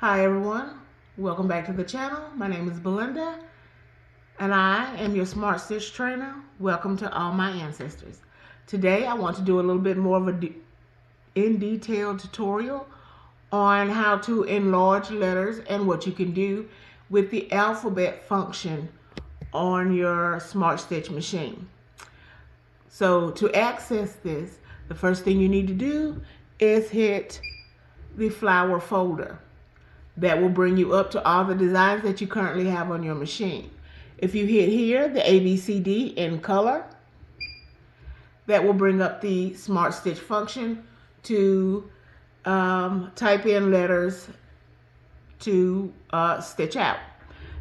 Hi everyone, welcome back to the channel. My name is Belinda and I am your Smartstitch trainer. Welcome to all my ancestors. Today I want to do a little bit more of a in-detail tutorial on how to enlarge letters and what you can do with the alphabet function on your Smartstitch machine. So to access this, the first thing you need to do is hit the flower folder. That will bring you up to all the designs that you currently have on your machine. If you hit here, the ABCD in color, that will bring up the Smartstitch function to type in letters to stitch out.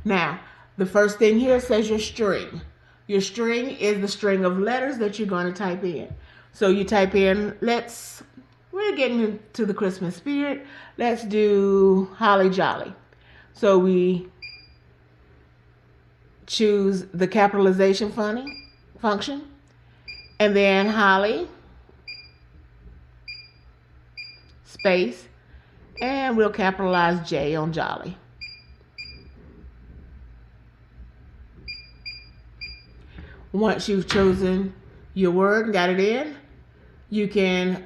Now, the first thing here says your string. Your string is the string of letters that you're going to type in. So you type in, we're getting into the Christmas spirit. Let's do Holly Jolly. So we choose the capitalization function, and then Holly, space, and we'll capitalize J on Jolly. Once you've chosen your word and got it in, you can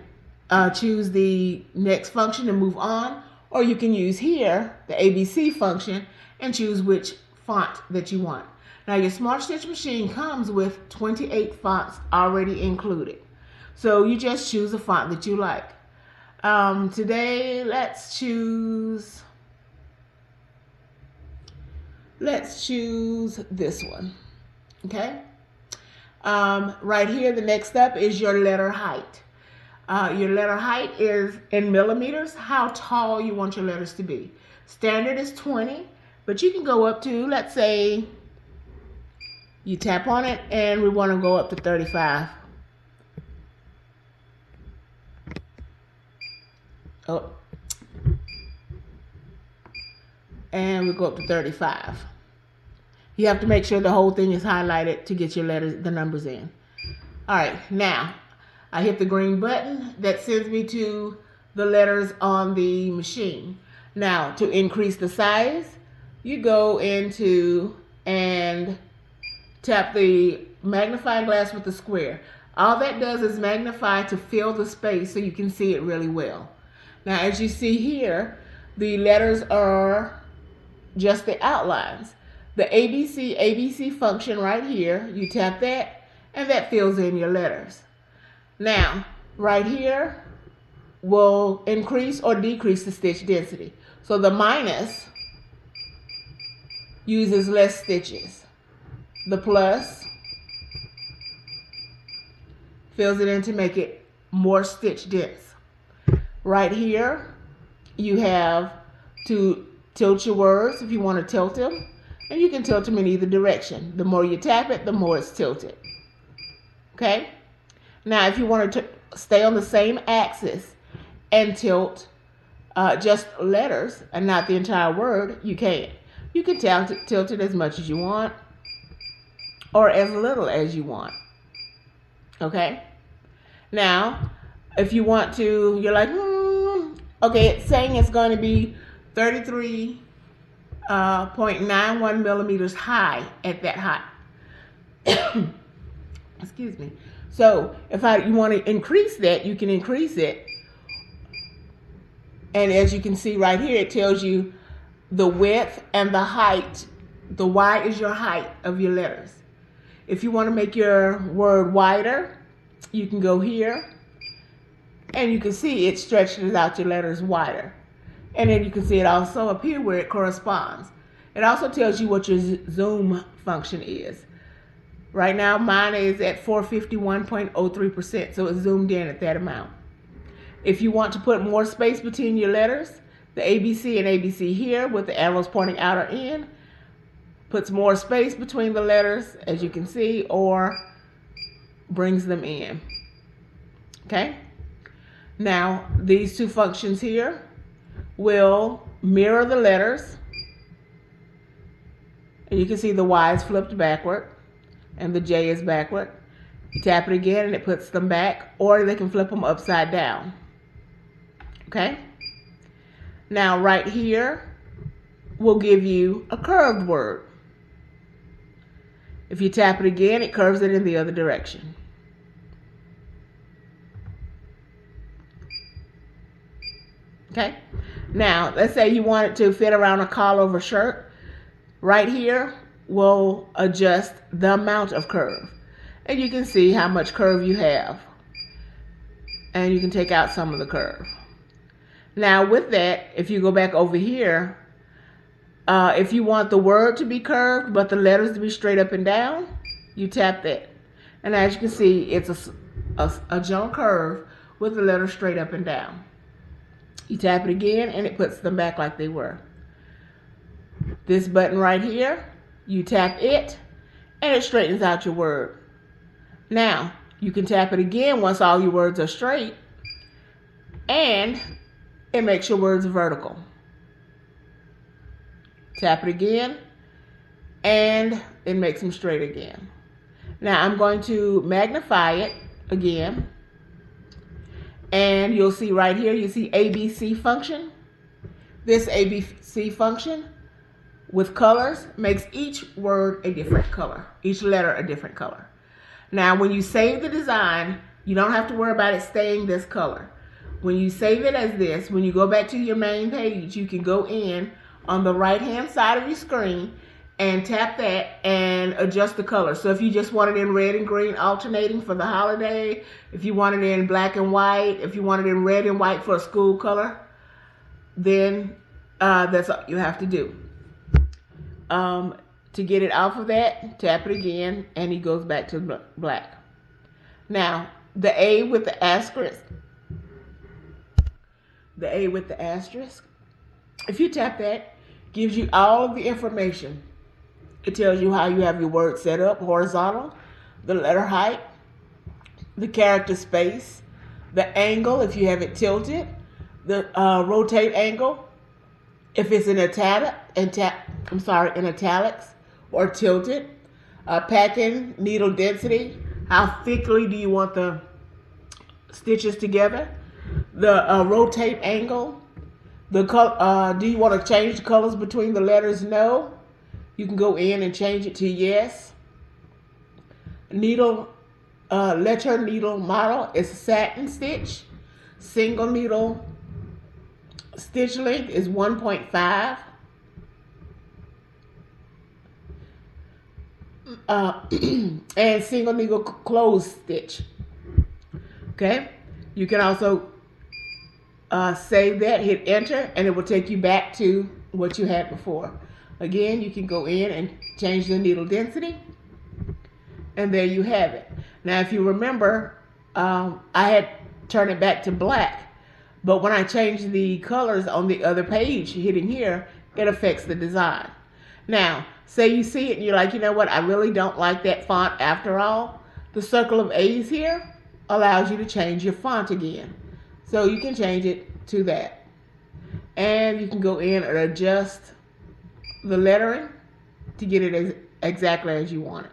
choose the next function and move on, or you can use here the ABC function and choose which font that you want. Now your Smartstitch machine comes with 28 fonts already included, so you just choose a font that you like. Today let's choose this one. Okay, right here the next up is your letter height. Your letter height is in millimeters, how tall you want your letters to be. Standard is 20, but you can go up to, let's say, you tap on it and we want to go up to 35. Oh. And we go up to 35. You have to make sure the whole thing is highlighted to get your letters, the numbers in. All right, now I hit the green button that sends me to the letters on the machine. Now, to increase the size, you go into and tap the magnifying glass with the square. All that does is magnify to fill the space so you can see it really well. Now, as you see here, the letters are just the outlines. The ABC function right here, you tap that, and that fills in your letters. Now, right here will increase or decrease the stitch density. So the minus uses less stitches. The plus fills it in to make it more stitch dense. Right here, you have to tilt your words if you want to tilt them, and you can tilt them in either direction. The more you tap it, the more it's tilted. Okay? Now, if you want to stay on the same axis and tilt just letters and not the entire word, you can. You can tilt it as much as you want or as little as you want. Okay? Now, if you want to, you're like, okay, it's saying it's going to be 33.91 millimeters high at that height. Excuse me. So if you want to increase that, you can increase it. And as you can see right here, it tells you the width and the height. The Y is your height of your letters. If you want to make your word wider, you can go here. And you can see it stretches out your letters wider. And then you can see it also up here where it corresponds. It also tells you what your zoom function is. Right now, mine is at 451.03%, so it's zoomed in at that amount. If you want to put more space between your letters, the ABC and ABC here with the arrows pointing out or in puts more space between the letters, as you can see, or brings them in. Okay? Now, these two functions here will mirror the letters. And you can see the Y is flipped backward and the J is backward. You tap it again and it puts them back, or they can flip them upside down. Okay? Now right here will give you a curved word. If you tap it again, it curves it in the other direction. Okay. Now, let's say you want it to fit around a collar of a shirt. Right here will adjust the amount of curve. And you can see how much curve you have. And you can take out some of the curve. Now with that, if you go back over here, if you want the word to be curved but the letters to be straight up and down, you tap that. And as you can see, it's a gentle curve with the letters straight up and down. You tap it again and it puts them back like they were. This button right here, you tap it and it straightens out your word. Now, you can tap it again once all your words are straight and it makes your words vertical. Tap it again and it makes them straight again. Now I'm going to magnify it again. And you'll see right here, you see ABC function. This ABC function with colors makes each word a different color, each letter a different color. Now, when you save the design, you don't have to worry about it staying this color. When you save it as this, when you go back to your main page, you can go in on the right-hand side of your screen and tap that and adjust the color. So if you just want it in red and green alternating for the holiday, if you want it in black and white, if you want it in red and white for a school color, then that's all you have to do. To get it off of that, tap it again and it goes back to black. Now, the A with the asterisk, if you tap that, gives you all of the information. It tells you how you have your word set up, horizontal, the letter height, the character space, the angle if you have it tilted, the rotate angle, if it's in italics or tilted, packing, needle density, how thickly do you want the stitches together, the rotate angle, the do you want to change the colors between the letters? No. You can go in and change it to yes. Needle, letter needle model is satin stitch. Single needle stitch length is 1.5. And single needle closed stitch. Okay. You can also save that, hit enter, and it will take you back to what you had before. Again, you can go in and change the needle density, and there you have it. Now, if you remember, I had turned it back to black, but when I change the colors on the other page, hitting here, it affects the design. Now, say you see it and you're like, you know what, I really don't like that font after all. The circle of A's here allows you to change your font again. So you can change it to that. And you can go in and adjust the lettering to get it exactly as you want it.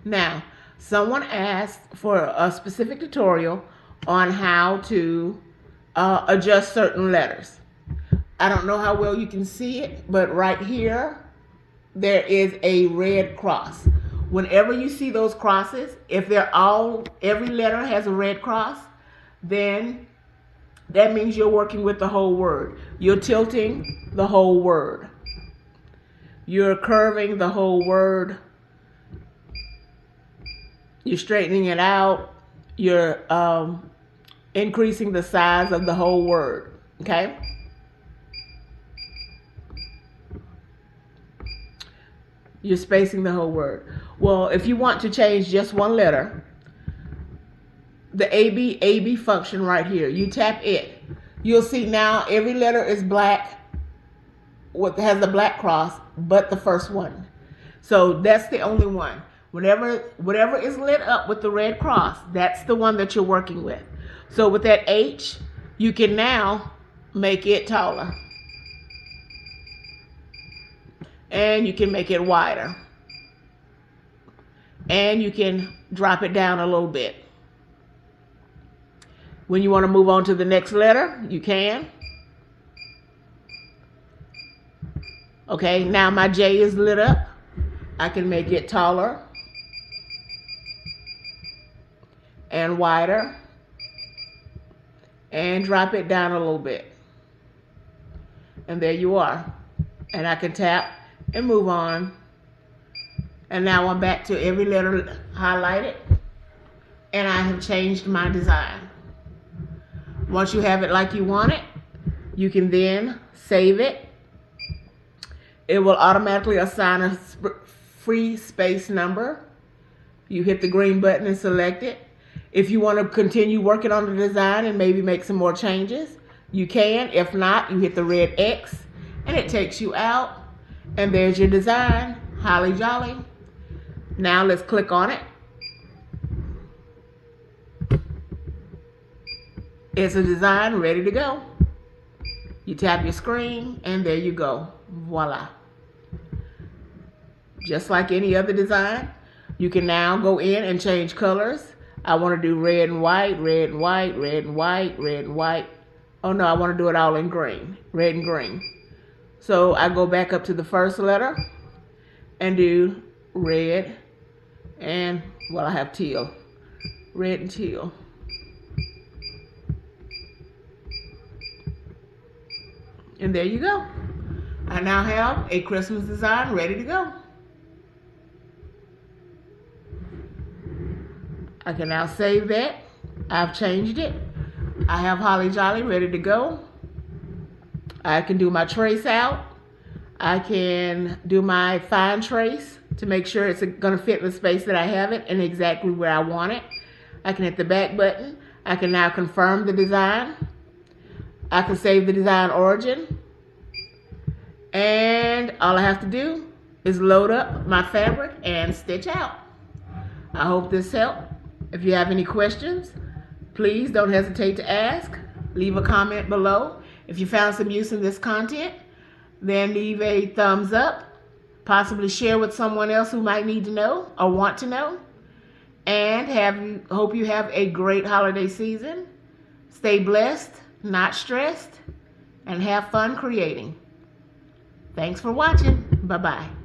Now, someone asked for a specific tutorial on how to adjust certain letters. I don't know how well you can see it, but right here, there is a red cross. Whenever you see those crosses, if every letter has a red cross, then that means you're working with the whole word. You're tilting the whole word. You're curving the whole word. You're straightening it out. You're increasing the size of the whole word. Okay? You're spacing the whole word. Well, if you want to change just one letter, the A.B. function right here, you tap it. You'll see now every letter is black, has a black cross, but the first one. So that's the only one. Whatever is lit up with the red cross, that's the one that you're working with. So with that H, you can now make it taller. And you can make it wider. And you can drop it down a little bit. When you want to move on to the next letter, you can. Okay, now my J is lit up. I can make it taller and wider and drop it down a little bit. And there you are. And I can tap and move on. And now I'm back to every letter highlighted. And I have changed my design. Once you have it like you want it, you can then save it. It will automatically assign a free space number. You hit the green button and select it. If you want to continue working on the design and maybe make some more changes, you can. If not, you hit the red X and it takes you out. And there's your design. Holly jolly. Now let's click on it. It's a design ready to go. You tap your screen and there you go. Voila. Just like any other design, you can now go in and change colors. I want to do red and white, red and white, red and white, red and white. Oh no, I want to do it all in green, red and green. So I go back up to the first letter and do red and, well, I have teal, red and teal. And there you go. I now have a Christmas design ready to go. I can now save that. I've changed it. I have Holly Jolly ready to go. I can do my trace out. I can do my fine trace to make sure it's going to fit in the space that I have it and exactly where I want it. I can hit the back button. I can now confirm the design. I can save the design origin. And all I have to do is load up my fabric and stitch out. I hope this helped. If you have any questions, please don't hesitate to ask. Leave a comment below. If you found some use in this content, then leave a thumbs up. Possibly share with someone else who might need to know or want to know. And hope you have a great holiday season. Stay blessed, not stressed, and have fun creating. Thanks for watching. Bye-bye.